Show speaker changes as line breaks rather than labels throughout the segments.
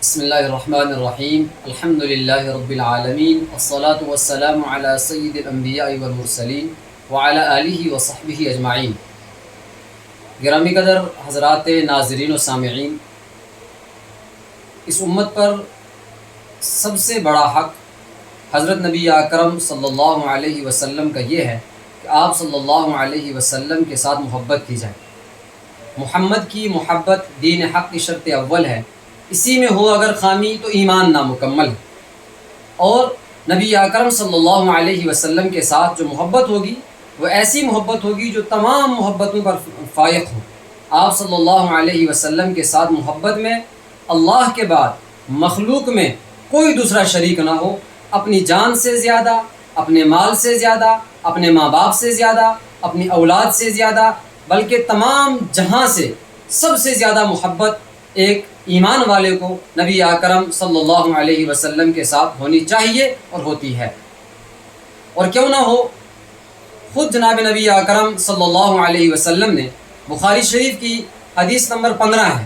بسم اللہ الرحمن الرحیم الحمد للہ رب العالمین والصلاة والسلام علی سید الانبیاء والمرسلین وعلی آلہ وصحبہ اجمعین۔ گرامی قدر حضرات ناظرین و سامعین، اس امت پر سب سے بڑا حق حضرت نبی اکرم صلی اللہ علیہ وسلم کا یہ ہے کہ آپ صلی اللہ علیہ وسلم کے ساتھ محبت کی جائے۔ محمد کی محبت دین حق کی شرط اول ہے، اسی میں ہو اگر خامی تو ایمان نامکمل ہے۔ اور نبی اکرم صلی اللہ علیہ وسلم کے ساتھ جو محبت ہوگی وہ ایسی محبت ہوگی جو تمام محبتوں پر فائق ہو۔ آپ صلی اللہ علیہ وسلم کے ساتھ محبت میں اللہ کے بعد مخلوق میں کوئی دوسرا شریک نہ ہو، اپنی جان سے زیادہ، اپنے مال سے زیادہ، اپنے ماں باپ سے زیادہ، اپنی اولاد سے زیادہ، بلکہ تمام جہاں سے سب سے زیادہ محبت ایک ایمان والے کو نبی اکرم صلی اللہ علیہ وسلم کے ساتھ ہونی چاہیے اور ہوتی ہے۔ اور کیوں نہ ہو، خود جناب نبی اکرم صلی اللہ علیہ وسلم نے بخاری شریف کی حدیث نمبر 15 ہے،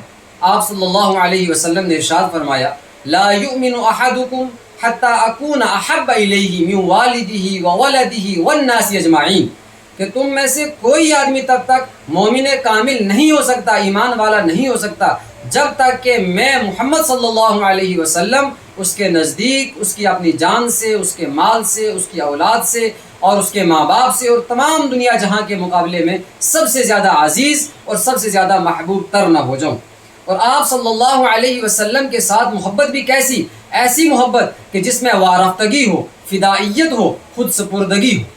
آپ صلی اللہ علیہ وسلم نے ارشاد فرمایا: لا یؤمن احدکم حتی اکون احب الیہ من والدہ وولدہ والناس اجمعین، کہ تم میں سے کوئی آدمی تب تک مومن کامل نہیں ہو سکتا، ایمان والا نہیں ہو سکتا، جب تک کہ میں محمد صلی اللہ علیہ وسلم اس کے نزدیک، اس کی اپنی جان سے، اس کے مال سے، اس کی اولاد سے اور اس کے ماں باپ سے اور تمام دنیا جہاں کے مقابلے میں سب سے زیادہ عزیز اور سب سے زیادہ محبوب تر نہ ہو جاؤں۔ اور آپ صلی اللہ علیہ وسلم کے ساتھ محبت بھی کیسی؟ ایسی محبت کہ جس میں وارفتگی ہو، فدائیت ہو، خود سپردگی ہو۔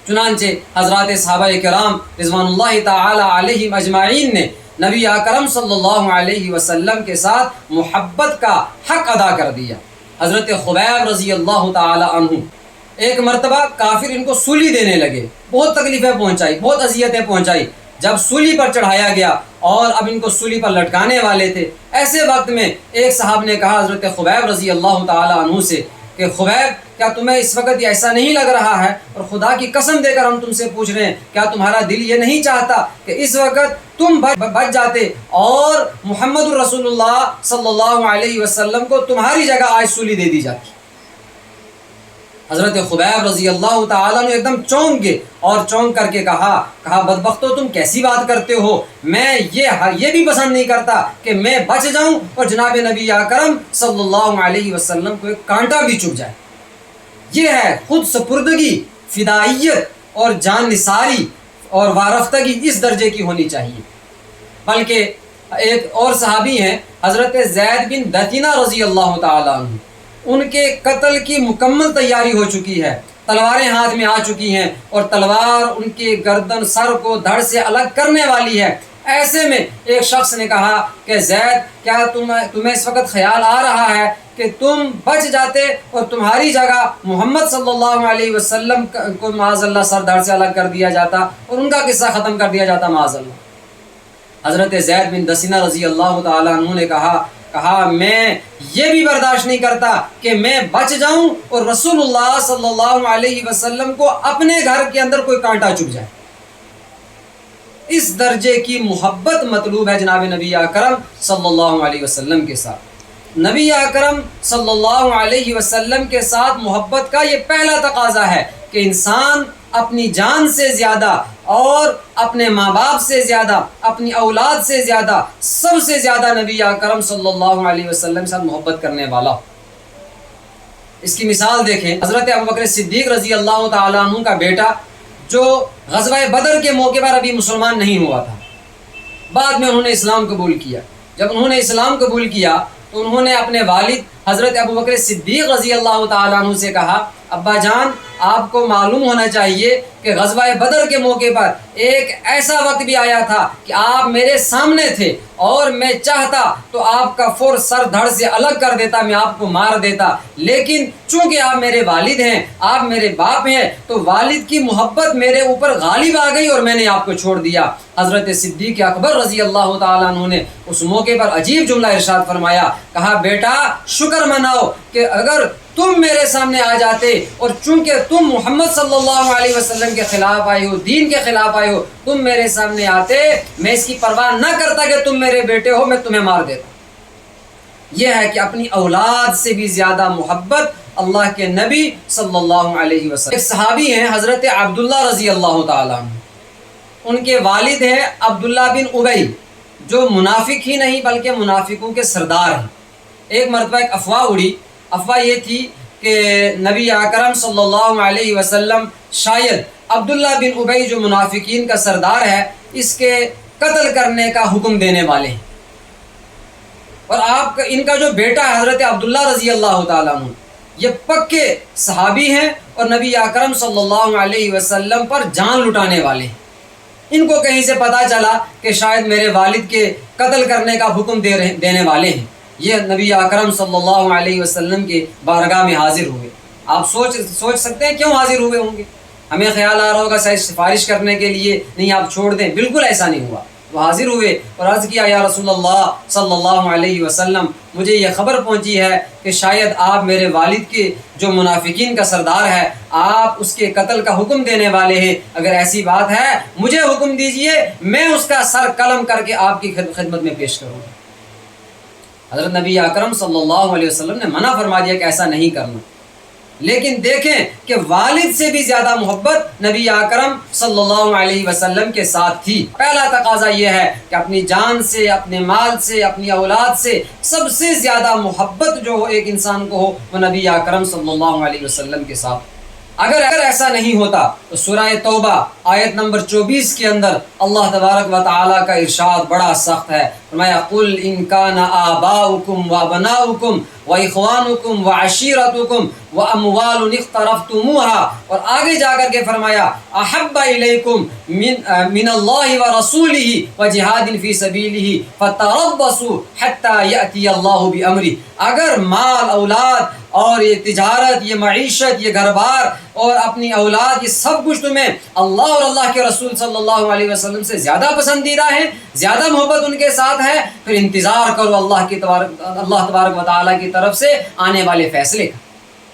چنانچہ حضرات صحابہ کرام رضوان اللہ تعالی علیہم اجمعین نے نبی اکرم صلی اللہ علیہ وسلم کے ساتھ محبت کا حق ادا کر دیا۔ حضرت خبیب رضی اللہ تعالی عنہ ایک مرتبہ کافر ان کو سولی دینے لگے، بہت تکلیفیں پہنچائی، بہت اذیتیں پہنچائی۔ جب سولی پر چڑھایا گیا اور اب ان کو سولی پر لٹکانے والے تھے، ایسے وقت میں ایک صاحب نے کہا حضرت خبیب رضی اللہ تعالی عنہ سے کہ خبیب، کیا تمہیں اس وقت ایسا نہیں لگ رہا ہے، اور خدا کی قسم دے کر ہم تم سے پوچھ رہے ہیں، کیا تمہارا دل یہ نہیں چاہتا کہ اس وقت تم بچ جاتے اور محمد رسول اللہ صلی اللہ علیہ وسلم کو تمہاری جگہ آج سولی دے دی جاتی؟ حضرت خبیب رضی اللہ تعالیٰ نے ایک دم چونک گئے اور چونک کر کے کہا بدبختو، تم کیسی بات کرتے ہو، میں یہ بھی پسند نہیں کرتا کہ میں بچ جاؤں اور جناب نبی اکرم صلی اللہ علیہ وسلم کو ایک کانٹا بھی چبھ جائے۔ یہ ہے خود سپردگی، فدائیت اور جان نثاری اور وارفتگی اس درجے کی ہونی چاہیے۔ بلکہ ایک اور صحابی ہیں حضرت زید بن دثینہ رضی اللہ تعالیٰ عنہ، ان کے قتل کی مکمل تیاری ہو چکی ہے، تلواریں ہاتھ میں آ چکی ہیں اور تلوار ان کے گردن سر کو دھڑ سے الگ کرنے والی ہے۔ ایسے میں ایک شخص نے کہا کہ زید، کیا تمہیں اس وقت خیال آ رہا ہے کہ تم بچ جاتے اور تمہاری جگہ محمد صلی اللہ علیہ وسلم کو معاذ اللہ سر دھڑ سے الگ کر دیا جاتا اور ان کا قصہ ختم کر دیا جاتا معاذ اللہ؟ حضرت زید بن دثینہ رضی اللہ تعالیٰ عنہ نے کہا میں یہ بھی برداشت نہیں کرتا کہ میں بچ جاؤں اور رسول اللہ صلی اللہ علیہ وسلم کو اپنے گھر کے اندر کوئی کانٹا چبھ جائے۔ اس درجے کی محبت مطلوب ہے جناب نبی اکرم صلی اللہ علیہ وسلم کے ساتھ۔ نبی اکرم صلی اللہ علیہ وسلم کے ساتھ محبت کا یہ پہلا تقاضا ہے کہ انسان اپنی جان سے زیادہ اور اپنے ماں باپ سے زیادہ، اپنی اولاد سے زیادہ، سب سے زیادہ نبی اکرم صلی اللہ علیہ وسلم سے محبت کرنے والا۔ اس کی مثال دیکھیں، حضرت ابوبکر صدیق رضی اللہ تعالیٰ عنہ کا بیٹا جو غزوہ بدر کے موقع پر ابھی مسلمان نہیں ہوا تھا، بعد میں انہوں نے اسلام قبول کیا۔ جب انہوں نے اسلام قبول کیا تو انہوں نے اپنے والد حضرت ابوبکر صدیق رضی اللہ تعالیٰ عنہ سے کہا، ابا جان، آپ کو معلوم ہونا چاہیے کہ غزوہ بدر کے موقع پر ایک ایسا وقت بھی آیا تھا کہ آپ میرے سامنے تھے اور میں چاہتا تو آپ کا فور سر دھڑ سے الگ کر دیتا، میں آپ کو مار دیتا، لیکن چونکہ آپ میرے والد ہیں، آپ میرے باپ ہیں، تو والد کی محبت میرے اوپر غالب آ گئی اور میں نے آپ کو چھوڑ دیا۔ حضرت صدیق اکبر رضی اللہ تعالیٰ عنہ نے اس موقع پر عجیب جملہ ارشاد فرمایا، کہا بیٹا شکر مناؤ کہ اگر تم میرے سامنے آ جاتے اور چونکہ تم محمد صلی اللہ علیہ وسلم کے خلاف آئے ہو، دین کے خلاف آئے ہو، تم میرے سامنے آتے، میں اس کی پرواہ نہ کرتا کہ تم میرے بیٹے ہو، میں تمہیں مار دیتا۔ یہ ہے کہ اپنی اولاد سے بھی زیادہ محبت اللہ کے نبی صلی اللہ علیہ وسلم. ایک صحابی ہیں حضرت عبداللہ رضی اللہ تعالیٰ عنہ، ان کے والد ہیں عبداللہ بن ابی، جو منافق ہی نہیں بلکہ منافقوں کے سردار ہیں. ایک مرتبہ ایک افواہ اڑی، افواہ یہ تھی کہ نبی اکرم صلی اللہ علیہ وسلم شاید عبداللہ بن ابی جو منافقین کا سردار ہے اس کے قتل کرنے کا حکم دینے والے ہیں، اور آپ کا ان کا جو بیٹا ہے حضرت عبداللہ رضی اللہ تعالیٰ عنہ یہ پکے صحابی ہیں اور نبی اکرم صلی اللہ علیہ وسلم پر جان لٹانے والے ہیں. ان کو کہیں سے پتہ چلا کہ شاید میرے والد کے قتل کرنے کا حکم دینے والے ہیں. یہ نبی اکرم صلی اللہ علیہ وسلم کی بارگاہ میں حاضر ہوئے. آپ سوچ سکتے ہیں کیوں حاضر ہوئے ہوں گے؟ ہمیں خیال آ رہا ہوگا شاید سفارش کرنے کے لیے، نہیں آپ چھوڑ دیں. بالکل ایسا نہیں ہوا. وہ حاضر ہوئے اور عرض کیا یا رسول اللہ صلی اللہ علیہ وسلم، مجھے یہ خبر پہنچی ہے کہ شاید آپ میرے والد کے جو منافقین کا سردار ہے آپ اس کے قتل کا حکم دینے والے ہیں. اگر ایسی بات ہے مجھے حکم دیجئے، میں اس کا سر قلم کر کے آپ کی خدمت میں پیش کروں. حضرت نبی اکرم صلی اللہ علیہ وسلم نے منع فرما دیا کہ ایسا نہیں کرنا. لیکن دیکھیں کہ والد سے بھی زیادہ محبت نبی اکرم صلی اللہ علیہ وسلم کے ساتھ تھی. پہلا تقاضا یہ ہے کہ اپنی جان سے، اپنے مال سے، اپنی اولاد سے سب سے زیادہ محبت جو ایک انسان کو ہو وہ نبی اکرم صلی اللہ علیہ وسلم کے ساتھ. اگر ایسا نہیں ہوتا تو سورہ توبہ آیت نمبر 24 کے اندر اللہ تبارک و تعالیٰ کا ارشاد بڑا سخت ہے. فرمایا قل ان کان آباؤکم وابناؤکم واخوانکم وعشیرتکم واموال اقترفتموها، اور آگے جا کر کے فرمایا احب الیکم من اللہ ورسولہ وجہاد فی سبیلہ فتربصوا حتی یأتی اللہ بامرہ. اگر مال، اولاد اور یہ تجارت، یہ معیشت، یہ گھر بار اور اپنی اولاد، یہ سب کچھ تمہیں اللہ اور اللہ کے رسول صلی اللہ علیہ وسلم سے زیادہ پسندیدہ ہے، زیادہ محبت ان کے ساتھ ہے، پھر انتظار کرو اللہ تبارک و تعالیٰ کی طرف سے آنے والے فیصلے کا.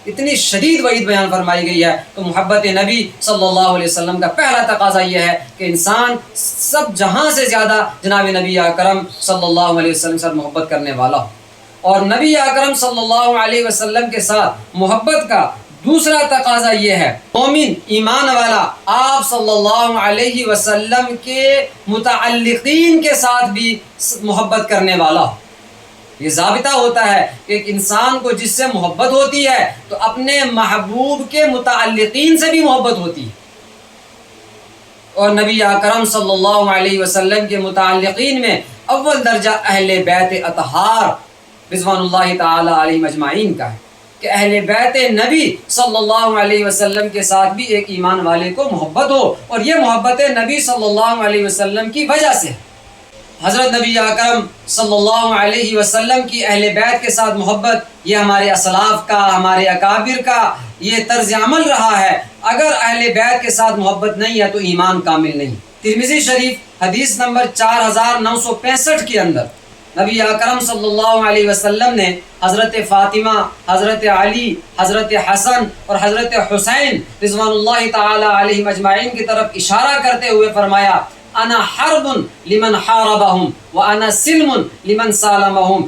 اتنی شدید وعید بیان فرمائی گئی ہے. تو محبت نبی صلی اللہ علیہ وسلم کا پہلا تقاضا یہ ہے کہ انسان سب جہاں سے زیادہ جناب نبی اکرم صلی اللہ علیہ وسلم سے محبت کرنے والا ہو. اور نبی اکرم صلی اللہ علیہ وسلم کے ساتھ محبت کا دوسرا تقاضا یہ ہے مومن، ایمان والا آپ صلی اللہ علیہ وسلم کے متعلقین کے ساتھ بھی محبت کرنے والا ہو. یہ ضابطہ ہوتا ہے کہ ایک انسان کو جس سے محبت ہوتی ہے تو اپنے محبوب کے متعلقین سے بھی محبت ہوتی ہے. اور نبی اکرم صلی اللہ علیہ وسلم کے متعلقین میں اول درجہ اہل بیت اطہار رضوان اللہ تعالی علیہ اجمعین کا ہے کہ اہل بیت نبی صلی اللہ علیہ وسلم کے ساتھ بھی ایک ایمان والے کو محبت ہو، اور یہ محبت نبی صلی اللہ علیہ وسلم کی وجہ سے. حضرت نبی اکرم صلی اللہ علیہ وسلم کی اہل بیت کے ساتھ محبت یہ ہمارے اسلاف کا، ہمارے اکابر کا یہ طرز عمل رہا ہے. اگر اہل بیت کے ساتھ محبت نہیں ہے تو ایمان کامل نہیں. ترمذی شریف حدیث نمبر 4965 کے اندر نبی اکرم صلی اللہ علیہ وسلم نے حضرت فاطمہ، حضرت علی، حضرت حسن اور حضرت حسین رضوان اللہ تعالی علیہ اجمعین کی طرف اشارہ کرتے ہوئے فرمایا انا حرب لمن حاربہم وانا سلم لمن سالمہم.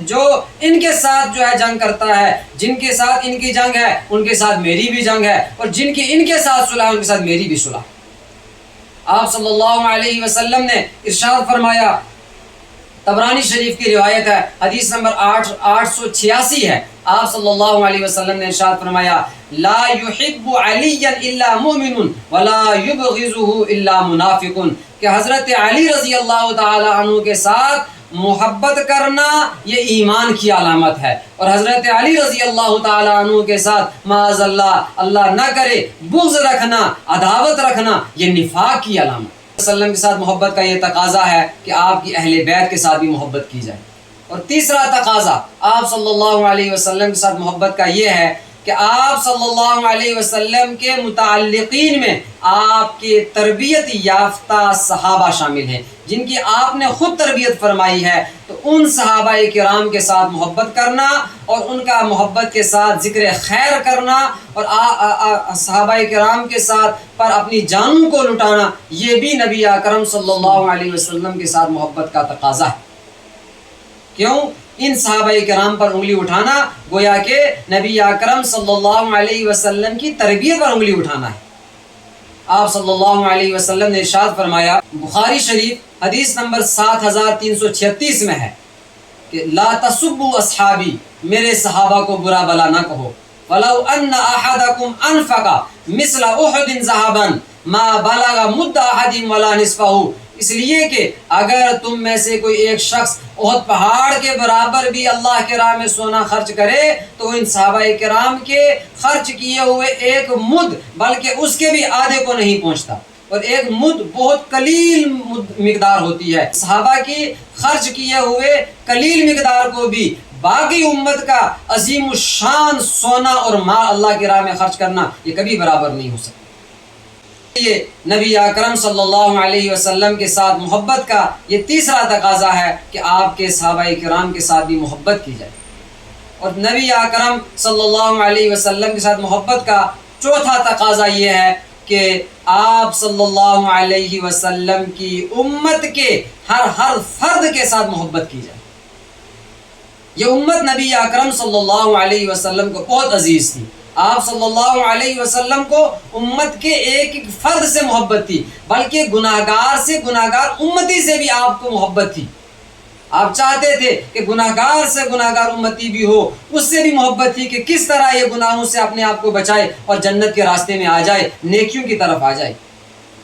جو ان کے ساتھ جو ہے جنگ کرتا ہے، جن کے ساتھ ان کی جنگ ہے ان کے ساتھ میری بھی جنگ ہے، اور جن کی ان کے ساتھ صلح ان کے ساتھ میری بھی صلح. آپ صلی اللہ علیہ وسلم نے ارشاد فرمایا، طبرانی شریف کی روایت ہے، حدیث نمبر 886 ہے. آپ صلی اللہ علیہ وسلم نے ارشاد فرمایا لا يحب علیا الا مؤمن ولا يبغضه الا منافق، کہ حضرت علی رضی اللہ تعالی عنہ کے ساتھ محبت کرنا یہ ایمان کی علامت ہے، اور حضرت علی رضی اللہ تعالی عنہ کے ساتھ معاذ اللہ نہ کرے بغض رکھنا، عداوت رکھنا یہ نفاق کی علامت. وسلم کے ساتھ محبت کا یہ تقاضا ہے کہ آپ کی اہل بیت کے ساتھ بھی محبت کی جائے. اور تیسرا تقاضا آپ صلی اللہ علیہ وسلم کے ساتھ محبت کا یہ ہے کہ آپ صلی اللہ علیہ وسلم کے متعلقین میں آپ کے تربیت یافتہ صحابہ شامل ہیں جن کی آپ نے خود تربیت فرمائی ہے. تو ان صحابہ کرام کے ساتھ محبت کرنا اور ان کا محبت کے ساتھ ذکر خیر کرنا اور صحابہ کرام کے ساتھ پر اپنی جانوں کو لٹانا یہ بھی نبی اکرم صلی اللہ علیہ وسلم کے ساتھ محبت کا تقاضا ہے. کیوں؟ ان صحابہ کرام پر انگلی اٹھانا گویا کہ نبی اکرم صلی اللہ علیہ وسلم کی تربیت پر انگلی اٹھانا ہے۔ آپ صلی اللہ علیہ وسلم نے ارشاد فرمایا، بخاری شریف حدیث نمبر 7336 میں ہے کہ لا تسبوا اصحابی، میرے صحابہ کو برا بلا نہ کہو، ولو ان احدکم انفق مثل احد ذهبا ما بلغ مد احد ولا نصفه، اس لیے کہ اگر تم میں سے کوئی ایک شخص احد پہاڑ کے برابر بھی اللہ کے راہ میں سونا خرچ کرے تو ان صحابہ کرام کے خرچ کیے ہوئے ایک مد بلکہ اس کے بھی آدھے کو نہیں پہنچتا، اور ایک مد بہت قلیل مقدار ہوتی ہے۔ صحابہ کی خرچ کیے ہوئے قلیل مقدار کو بھی باقی امت کا عظیم الشان سونا اور مال اللہ کی راہ میں خرچ کرنا یہ کبھی برابر نہیں ہو سکتا۔ یہ نبی اکرم صلی اللہ علیہ وسلم کے ساتھ محبت کا یہ تیسرا تقاضا ہے کہ آپ کے صحابہ کرام کے ساتھ بھی محبت کی جائے، اور نبی اکرم صلی اللہ علیہ وسلم کے ساتھ محبت کا چوتھا تقاضا یہ ہے کہ آپ صلی اللہ علیہ وسلم کی امت کے ہر فرد کے ساتھ محبت کی جائے۔ یہ امت نبی اکرم صلی اللہ علیہ وسلم کو بہت عزیز تھی۔ آپ صلی اللہ علیہ وسلم کو امت کے ایک ایک فرد سے محبت تھی، بلکہ گناہگار سے گناہگار امتی سے بھی آپ کو محبت تھی۔ آپ چاہتے تھے کہ گناہگار سے گناہگار امتی بھی ہو، اس سے بھی محبت تھی کہ کس طرح یہ گناہوں سے اپنے آپ کو بچائے اور جنت کے راستے میں آ جائے، نیکیوں کی طرف آ جائے۔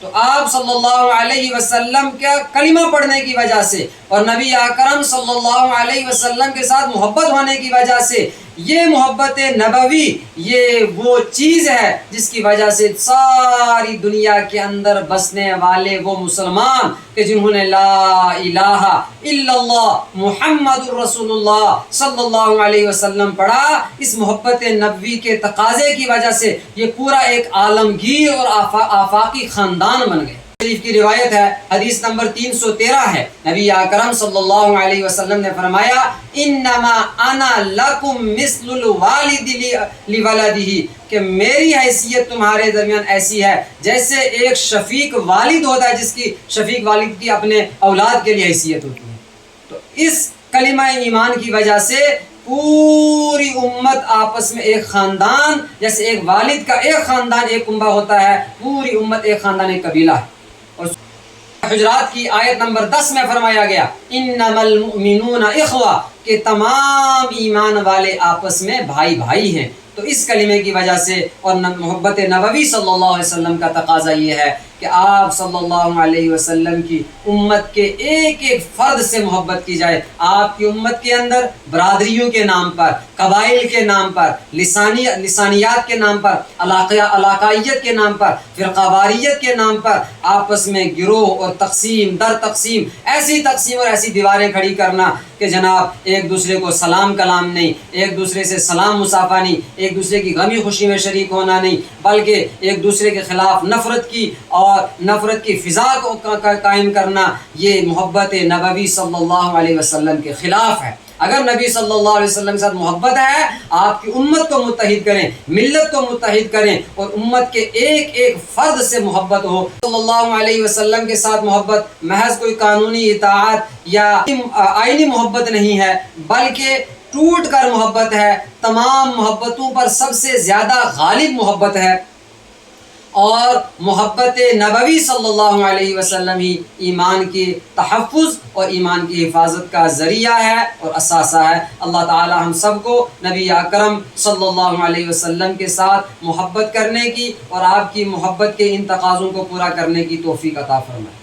تو آپ صلی اللہ علیہ وسلم کا کلمہ پڑھنے کی وجہ سے اور نبی اکرم صلی اللہ علیہ وسلم کے ساتھ محبت ہونے کی وجہ سے یہ محبت نبوی یہ وہ چیز ہے جس کی وجہ سے ساری دنیا کے اندر بسنے والے وہ مسلمان کہ جنہوں نے لا الہ الا اللہ محمد الرسول اللہ صلی اللہ علیہ وسلم پڑھا، اس محبت نبوی کے تقاضے کی وجہ سے یہ پورا ایک عالمگیر اور آفاقی خاندان بن گئے۔ شریف کی روایت ہے، حدیث نمبر 313 ہے، نبی اکرم صلی اللہ علیہ وسلم نے فرمایا انما انا لکم مثل الوالد لولدہ، کہ میری حیثیت تمہارے درمیان ایسی ہے جیسے ایک شفیق والد ہوتا ہے جس کی شفیق والد کی اپنے اولاد کے لیے حیثیت ہوتی ہے۔ تو اس کلمہ ایمان کی وجہ سے پوری امت آپس میں ایک خاندان، جیسے ایک والد کا ایک خاندان ایک کنبہ ہوتا ہے، پوری امت ایک خاندان ایک قبیلہ ہے۔ اور حجرات کی آیت نمبر 10 میں فرمایا گیا انما المؤمنون اخوہ، کہ تمام ایمان والے آپس میں بھائی بھائی ہیں۔ تو اس کلمے کی وجہ سے اور محبت نبوی صلی اللہ علیہ وسلم کا تقاضا یہ ہے کہ آپ صلی اللہ علیہ وسلم کی امت کے ایک ایک فرد سے محبت کی جائے۔ آپ کی امت کے اندر برادریوں کے نام پر، قبائل کے نام پر، لسانیات کے نام پر، علاقائیت کے نام پر، فرقہ واریت کے نام پر آپس میں گروہ اور تقسیم در تقسیم، ایسی تقسیم اور ایسی دیواریں کھڑی کرنا کہ جناب ایک دوسرے کو سلام کلام نہیں، ایک دوسرے سے سلام مصافحہ نہیں، ایک دوسرے کی غمی خوشی میں شریک ہونا نہیں، بلکہ ایک دوسرے کے خلاف نفرت کی اور نفرت کی فضا کو قائم کرنا، یہ محبت نبوی صلی اللہ علیہ وسلم کے خلاف ہے۔ اگر نبی صلی اللہ علیہ وسلم کے ساتھ محبت ہے، آپ کی امت کو متحد کریں، ملت کو متحد کریں اور امت کے ایک ایک فرد سے محبت ہو۔ صلی اللہ علیہ وسلم کے ساتھ محبت محض کوئی قانونی اطاعت یا آئینی محبت نہیں ہے، بلکہ ٹوٹ کر محبت ہے، تمام محبتوں پر سب سے زیادہ غالب محبت ہے، اور محبت نبوی صلی اللہ علیہ وسلم ہی ایمان کی تحفظ اور ایمان کی حفاظت کا ذریعہ ہے اور اثاثہ ہے۔ اللہ تعالی ہم سب کو نبی اکرم صلی اللہ علیہ وسلم کے ساتھ محبت کرنے کی اور آپ کی محبت کے ان تقاضوں کو پورا کرنے کی توفیق عطا فرمائے۔